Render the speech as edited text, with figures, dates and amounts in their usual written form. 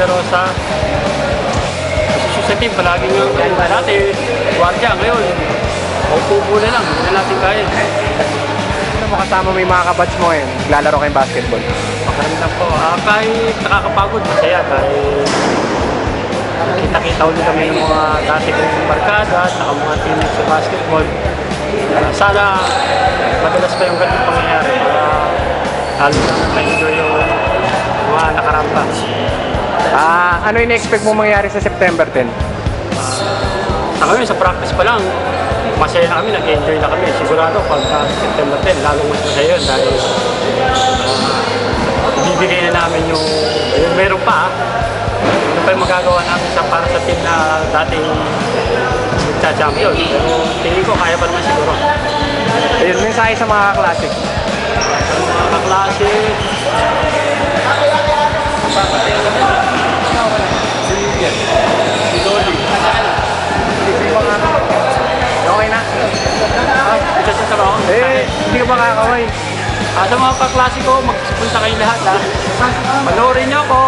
naglaro sa sa team. Palagi nga dati, guardia ngayon. Upo na lang, hindi na natin kaya. Ano mo kasama mo yung mga kabats mo ngayon? Naglalaro kayong basketball? Pakaramdam ko. Kahit nakakapagod, masaya. Kahit kita-kita ulit kami ng mga dati kong barkada at mga teammates sa basketball. Sana madalas pa yung ganito pangyayari para lalo na na-enjoy yung mga nakaramba. Ano yung expect mo mangyari sa September 10? Sa ngayon, sa practice pa lang, masaya na kami, nag-enjoy na kami. Sigurado pagka September 10, lalong mas masaya yun dahil ibibigay na namin yung meron pa. Ano pa yung magagawa namin para sa team na dating nagcha-champion. Pero tingin ko, kaya pa naman siguro. Ayun, mensahe sa mga kaklase. Mga kaklase, si Dolly. Okay na? Isa sa trabaho. Hindi ka makakaway. Sa mga kaklase ko, magpunta kayo lahat ha. Panoorin niyo ako.